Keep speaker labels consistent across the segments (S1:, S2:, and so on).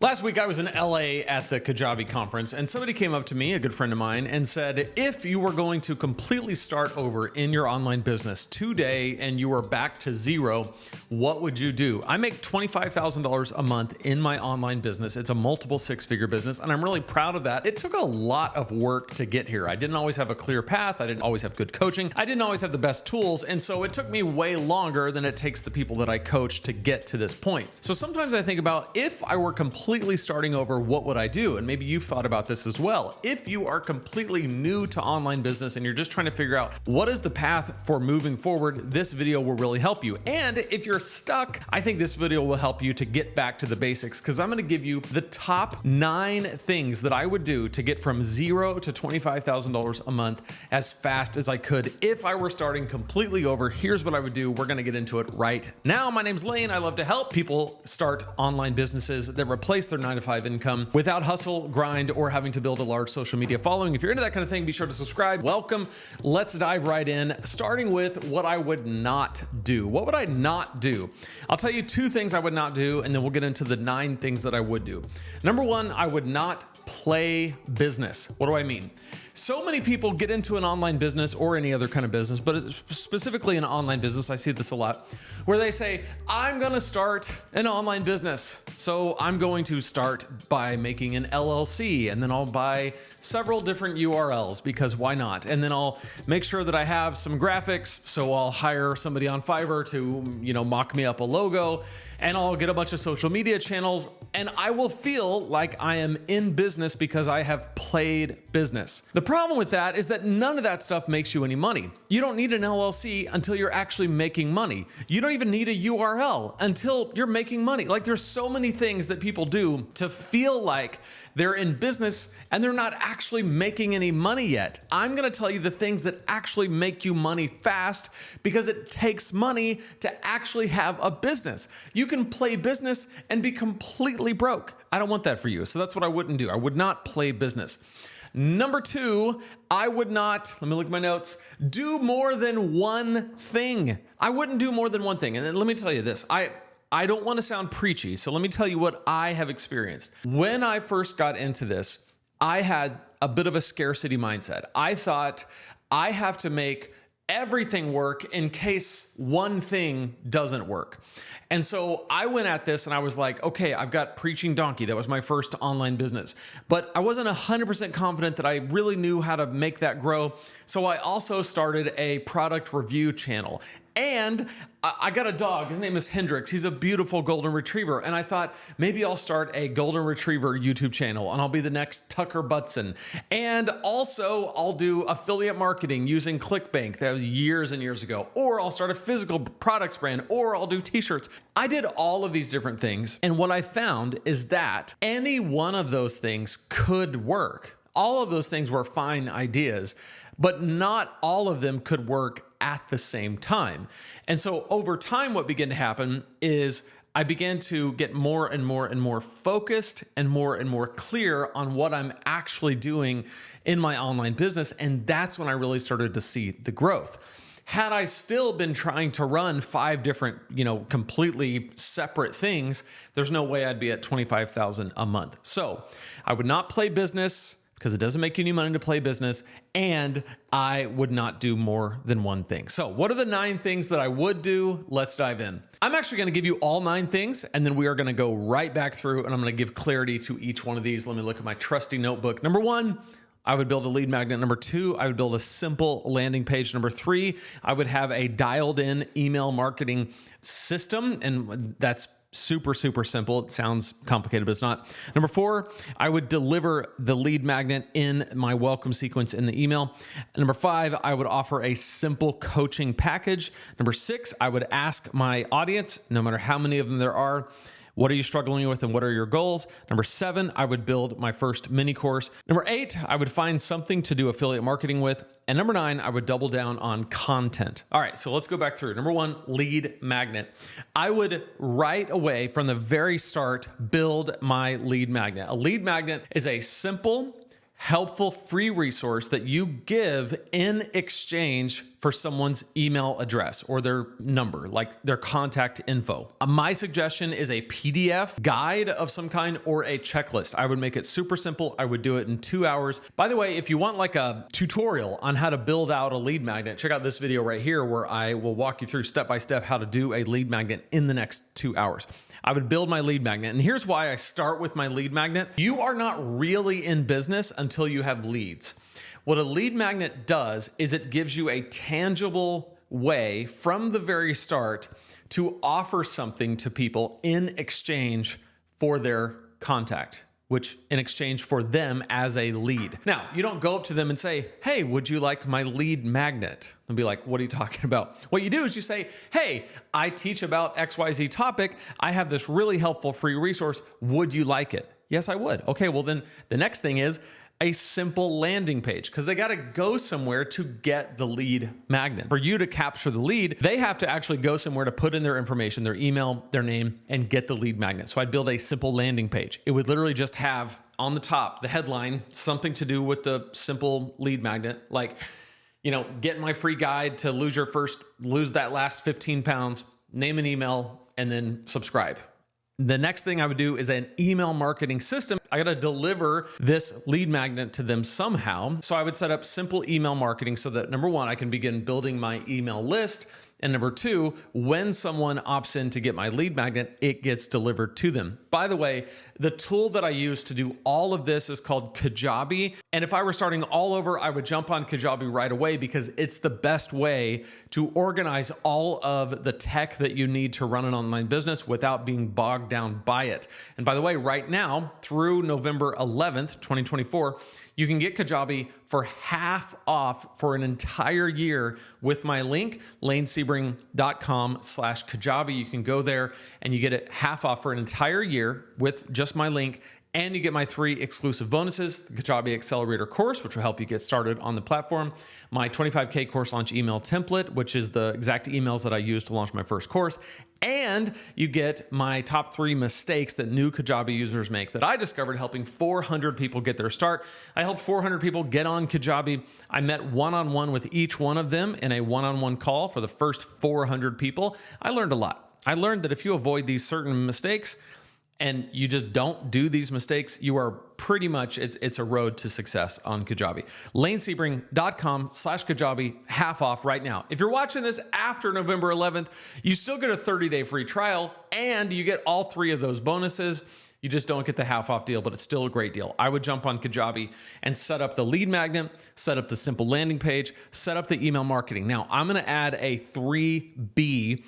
S1: Last week I was in LA at the Kajabi conference, and somebody came up to me, a good friend of mine, and said, if you were going to completely start over in your online business today and you were back to zero, what would you do? I make $25,000 a month in my online business. It's a multiple six-figure business, and I'm really proud of that. It took a lot of work to get here. I didn't always have a clear path. I didn't always have good coaching. I didn't always have the best tools, and so it took me way longer than it takes the people that I coach to get to this point. So sometimes I think about, if I were completely starting over, what would I do? And maybe you've thought about this as well. If you are completely new to online business and you're just trying to figure out what is the path for moving forward, this video will really help you. And if you're stuck, I think this video will help you to get back to the basics, because I'm going to give you the top 9 things that I would do to get from zero to $25,000 a month as fast as I could if I were starting completely over. Here's what I would do. We're going to get into it right now. My name's Lane. I love to help people start online businesses that replace their 9-to-5 income without hustle, grind, or having to build a large social media following. If you're into that kind of thing, be sure to subscribe. Welcome. Let's dive right in, starting with what I would not do. What would I not do? I'll tell you 2 things I would not do, and then we'll get into the 9 things that I would do. Number 1, I would not play business. What do I mean? So many people get into an online business or any other kind of business, but specifically an online business, I see this a lot, where they say, I'm going to start an online business. So I'm going to start by making an LLC, and then I'll buy several different URLs, because why not? And then I'll make sure that I have some graphics. So I'll hire somebody on Fiverr to, mock me up a logo, and I'll get a bunch of social media channels, and I will feel like I am in business because I have played business. The problem with that is that none of that stuff makes you any money. You don't need an LLC until you're actually making money. You don't even need a URL until you're making money. Like, there's so many things that people do to feel like they're in business and they're not actually making any money yet. I'm going to tell you the things that actually make you money fast, because it takes money to actually have a business. You can play business and be completely broke. I don't want that for you. So that's what I wouldn't do. I would not play business. Number 2, I would not, let me look at my notes, do more than one thing. I wouldn't do more than one thing. And then let me tell you this. I don't want to sound preachy, so let me tell you what I have experienced. When I first got into this, I had a bit of a scarcity mindset. I thought, I have to make everything work in case one thing doesn't work. And so I went at this and I was like, okay, I've got Preaching Donkey. That was my first online business, but I wasn't 100% confident that I really knew how to make that grow. So I also started a product review channel. And I got a dog. His name is Hendrix. He's a beautiful golden retriever. And I thought, maybe I'll start a golden retriever YouTube channel, and I'll be the next Tucker Butson. And also, I'll do affiliate marketing using ClickBank. That was years and years ago. Or I'll start a physical products brand, or I'll do t-shirts. I did all of these different things. And what I found is that any one of those things could work. All of those things were fine ideas, but not all of them could work at the same time. And so over time, what began to happen is I began to get more and more and more focused and more clear on what I'm actually doing in my online business. And that's when I really started to see the growth. Had I still been trying to run 5 different, completely separate things, there's no way I'd be at $25,000 a month. So I would not play business, because it doesn't make you any money to play business, and I would not do more than one thing. So what are the 9 things that I would do? Let's dive in. I'm actually going to give you all 9 things, and then we are going to go right back through, and I'm going to give clarity to each one of these. Let me look at my trusty notebook. Number 1, I would build a lead magnet. Number 2, I would build a simple landing page. Number 3, I would have a dialed in email marketing system, and that's super simple. It sounds complicated, but it's not. Number 4, I would deliver the lead magnet in my welcome sequence in the email. Number 5, I would offer a simple coaching package. Number 6, I would ask my audience, no matter how many of them there are, what are you struggling with and what are your goals? Number 7, I would build my first mini course. Number 8, I would find something to do affiliate marketing with. And number 9, I would double down on content. All right, so let's go back through. Number 1, lead magnet. I would right away from the very start build my lead magnet. A lead magnet is a simple, helpful free resource that you give in exchange for someone's email address or their number, like their contact info. My suggestion is a PDF guide of some kind or a checklist. I would make it super simple. I would do it in 2 hours. By the way, if you want like a tutorial on how to build out a lead magnet, check out this video right here where I will walk you through step by step how to do a lead magnet in the next 2 hours. I would build my lead magnet. And here's why I start with my lead magnet. You are not really in business until you have leads. What a lead magnet does is it gives you a tangible way from the very start to offer something to people in exchange for their contact, which in exchange for them as a lead. Now, you don't go up to them and say, hey, would you like my lead magnet? They'll be like, what are you talking about? What you do is you say, hey, I teach about XYZ topic. I have this really helpful free resource. Would you like it? Yes, I would. Okay, well then the next thing is a simple landing page, because they got to go somewhere to get the lead magnet. For you to capture the lead, they have to actually go somewhere to put in their information, their email, their name, and get the lead magnet. So I'd build a simple landing page. It would literally just have on the top, the headline, something to do with the simple lead magnet, like, you know, get my free guide to lose that last 15 pounds, name an email, and then subscribe. The next thing I would do is an email marketing system. I got to deliver this lead magnet to them somehow. So I would set up simple email marketing so that number one, I can begin building my email list. And number two, when someone opts in to get my lead magnet, it gets delivered to them. By the way, the tool that I use to do all of this is called Kajabi. And if I were starting all over, I would jump on Kajabi right away because it's the best way to organize all of the tech that you need to run an online business without being bogged down by it. And by the way, right now through November 11th, 2024, you can get Kajabi for half off for an entire year with my link, lanesebring.com/Kajabi. You can go there and you get it half off for an entire year with just my link. And you get my 3 exclusive bonuses, the Kajabi Accelerator course, which will help you get started on the platform, my 25K course launch email template, which is the exact emails that I used to launch my first course. And you get my top 3 mistakes that new Kajabi users make that I discovered helping 400 people get their start. I helped 400 people get on Kajabi. I met one-on-one with each one of them in a one-on-one call for the first 400 people. I learned a lot. I learned that if you avoid these certain mistakes, and you just don't do these mistakes, you are pretty much, it's a road to success on Kajabi. lanesebring.com/Kajabi, half off right now. If you're watching this after November 11th, you still get a 30-day free trial and you get all 3 of those bonuses. You just don't get the half off deal, but it's still a great deal. I would jump on Kajabi and set up the lead magnet, set up the simple landing page, set up the email marketing. Now I'm going to add a 3B.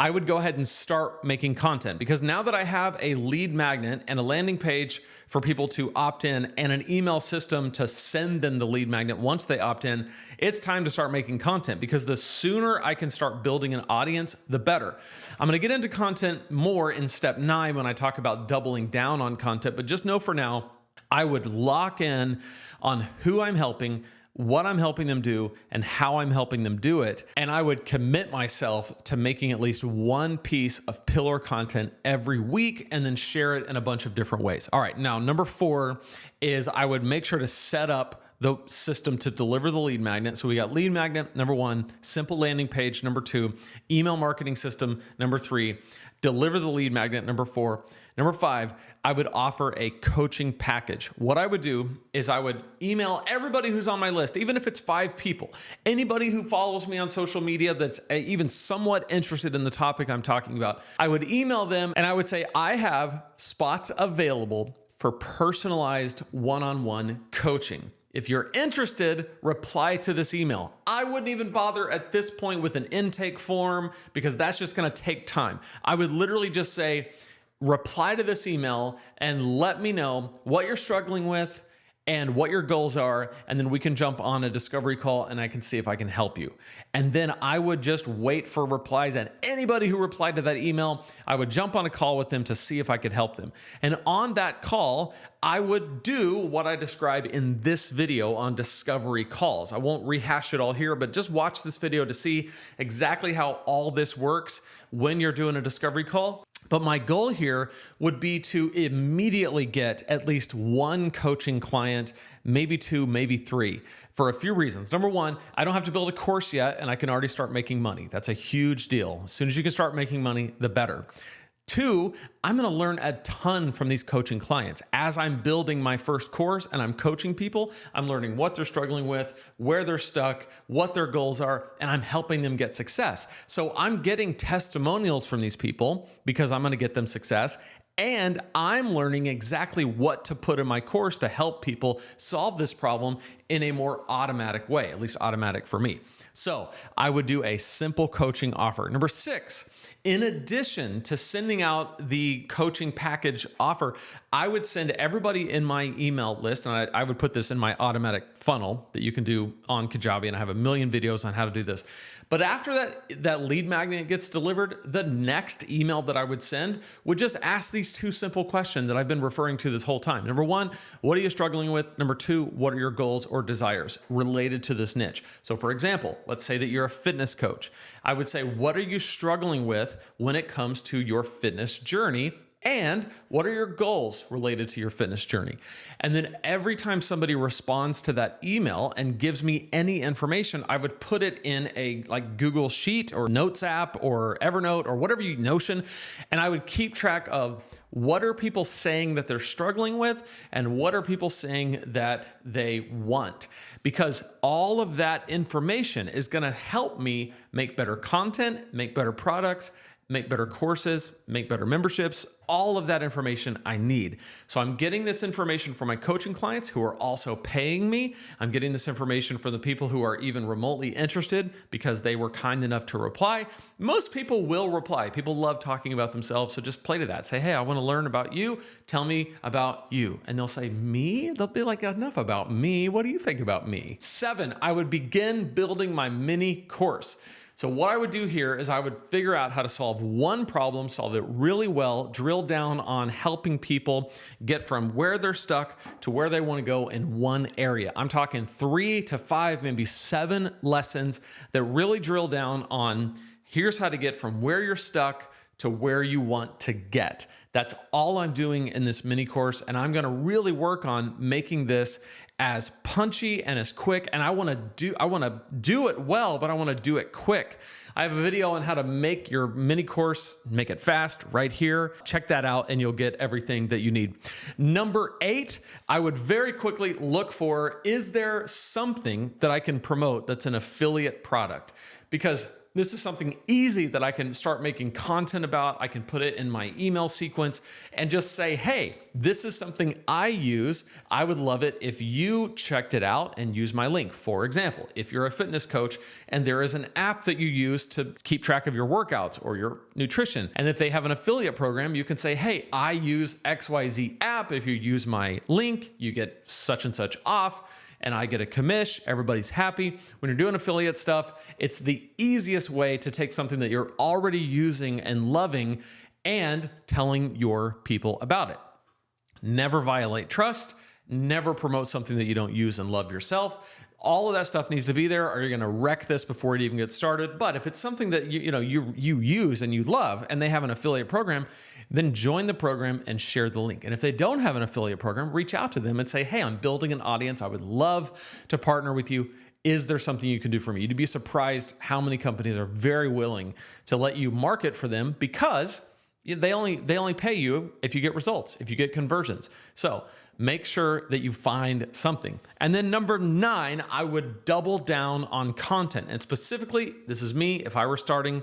S1: I would go ahead and start making content because now that I have a lead magnet and a landing page for people to opt in and an email system to send them the lead magnet once they opt in, it's time to start making content because the sooner I can start building an audience, the better. I'm going to get into content more in step 9 when I talk about doubling down on content, but just know for now, I would lock in on who I'm helping, what I'm helping them do, and how I'm helping them do it. And I would commit myself to making at least one piece of pillar content every week and then share it in a bunch of different ways. All right, now number 4 is I would make sure to set up the system to deliver the lead magnet. So we got lead magnet, number 1, simple landing page, number 2, email marketing system, number 3, deliver the lead magnet, number 4. Number 5, I would offer a coaching package. What I would do is I would email everybody who's on my list, even if it's 5 people, anybody who follows me on social media that's even somewhat interested in the topic I'm talking about. I would email them and I would say, I have spots available for personalized one-on-one coaching. If you're interested, reply to this email. I wouldn't even bother at this point with an intake form because that's just going to take time. I would literally just say, reply to this email and let me know what you're struggling with and what your goals are, and then we can jump on a discovery call and I can see if I can help you. And then I would just wait for replies, and anybody who replied to that email, I would jump on a call with them to see if I could help them. And on that call, I would do what I describe in this video on discovery calls. I won't rehash it all here, but just watch this video to see exactly how all this works when you're doing a discovery call. But my goal here would be to immediately get at least one coaching client, maybe two, maybe three, for a few reasons. Number one, I don't have to build a course yet, and I can already start making money. That's a huge deal. As soon as you can start making money, the better. Two, I'm going to learn a ton from these coaching clients. As I'm building my first course and I'm coaching people, I'm learning what they're struggling with, where they're stuck, what their goals are, and I'm helping them get success. So I'm getting testimonials from these people because I'm going to get them success. And I'm learning exactly what to put in my course to help people solve this problem in a more automatic way, at least automatic for me. So I would do a simple coaching offer. Number 6, in addition to sending out the coaching package offer, I would send everybody in my email list, and I would put this in my automatic funnel that you can do on Kajabi, and I have a million videos on how to do this. But after that lead magnet gets delivered, the next email that I would send would just ask these 2 simple questions that I've been referring to this whole time. Number 1, what are you struggling with? Number 2, what are your goals or desires related to this niche? So for example, let's say that you're a fitness coach. I would say, what are you struggling with when it comes to your fitness journey? And what are your goals related to your fitness journey? And then every time somebody responds to that email and gives me any information, I would put it in a Google Sheet or Notes app or Evernote or whatever Notion. And I would keep track of what are people saying that they're struggling with and what are people saying that they want. Because all of that information is going to help me make better content, make better products, make better courses, make better memberships, all of that information I need. So I'm getting this information from my coaching clients who are also paying me. I'm getting this information from the people who are even remotely interested because they were kind enough to reply. Most people will reply. People love talking about themselves. So just play to that. Say, hey, I want to learn about you. Tell me about you. And they'll say, me? They'll be like, enough about me. What do you think about me? 7, I would begin building my mini course. So what I would do here is I would figure out how to solve one problem, solve it really well, drill down on helping people get from where they're stuck to where they want to go in one area. I'm talking 3 to 5, maybe 7 lessons that really drill down on here's how to get from where you're stuck to where you want to get. That's all I'm doing in this mini course, and I'm going to really work on making this as punchy and as quick. And I want to do it well, but I want to do it quick. I have a video on how to make your mini course, make it fast right here. Check that out and you'll get everything that you need. Number 8, I would very quickly look for, is there something that I can promote that's an affiliate product? Because this is something easy that I can start making content about. I can put it in my email sequence and just say, hey, this is something I use. I would love it if you checked it out and use my link. For example, if you're a fitness coach and there is an app that you use to keep track of your workouts or your nutrition, and if they have an affiliate program, you can say, hey, I use XYZ app. If you use my link, you get such and such off. And I get a commish, everybody's happy. When you're doing affiliate stuff, it's the easiest way to take something that you're already using and loving and telling your people about it. Never violate trust, never promote something that you don't use and love yourself. All of that stuff needs to be there or you're going to wreck this before it even gets started. But if it's something that you use and you love and they have an affiliate program, then join the program and share the link. And if they don't have an affiliate program, reach out to them and say, hey, I'm building an audience. I would love to partner with you. Is there something you can do for me? You'd be surprised how many companies are very willing to let you market for them because they only pay you if you get results, if you get conversions. So make sure that you find something. And then number 9, I would double down on content. And specifically, this is me. If I were starting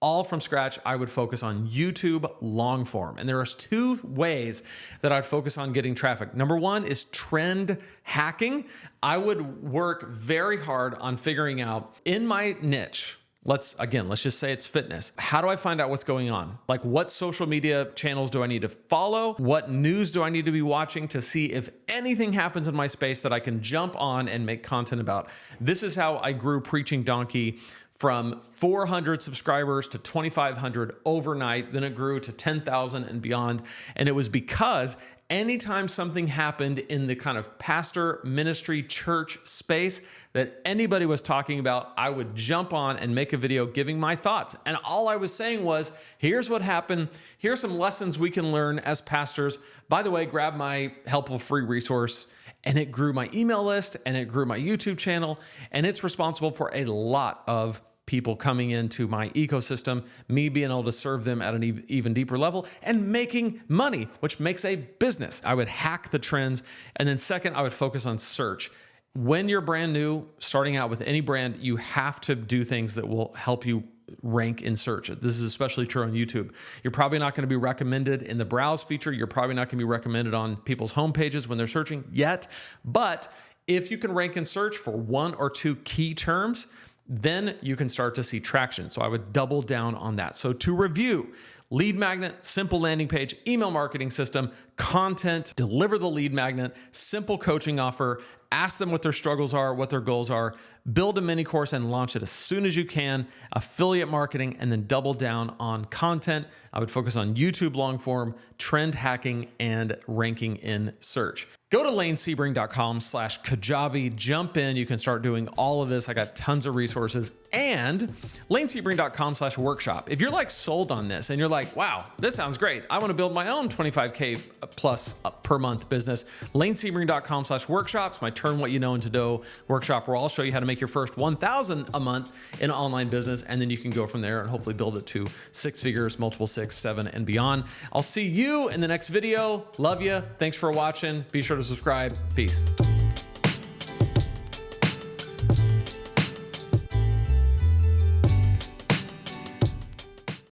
S1: all from scratch, I would focus on YouTube long form. And there are 2 ways that I'd focus on getting traffic. Number 1 is trend hacking. I would work very hard on figuring out in my niche. Let's just say it's fitness. How do I find out what's going on? Like, what social media channels do I need to follow? What news do I need to be watching to see if anything happens in my space that I can jump on and make content about? This is how I grew Preaching Donkey from 400 subscribers to 2,500 overnight. Then it grew to 10,000 and beyond. And it was because anytime something happened in the kind of pastor, ministry, church space that anybody was talking about, I would jump on and make a video giving my thoughts. And all I was saying was, here's what happened. Here's some lessons we can learn as pastors. By the way, grab my helpful free resource. And it grew my email list and it grew my YouTube channel. And it's responsible for a lot of people coming into my ecosystem, me being able to serve them at an even deeper level and making money, which makes a business. I would hack the trends. And then second, I would focus on search. When you're brand new, starting out with any brand, you have to do things that will help you rank in search. This is especially true on YouTube. You're probably not going to be recommended in the browse feature. You're probably not going to be recommended on people's homepages when they're searching yet. But if you can rank in search for one or two key terms, then you can start to see traction. So I would double down on that. So to review, lead magnet, simple landing page, email marketing system, content, deliver the lead magnet, simple coaching offer, ask them what their struggles are, what their goals are, build a mini course and launch it as soon as you can, affiliate marketing, and then double down on content. I would focus on YouTube long form, trend hacking, and ranking in search. Go to lanesebring.com/Kajabi, jump in. You can start doing all of this. I got tons of resources. And lanesebring.com/workshop. If you're like sold on this and you're like, wow, this sounds great. I want to build my own 25K plus per month business. lanesebring.com/workshops, my Turn What You Know into Dough workshop, where I'll show you how to make your first 1,000 a month in online business. And then you can go from there and hopefully build it to 6 figures, multiple 6, 7, and beyond. I'll see you in the next video. Love you. Thanks for watching. Be sure to subscribe. Peace.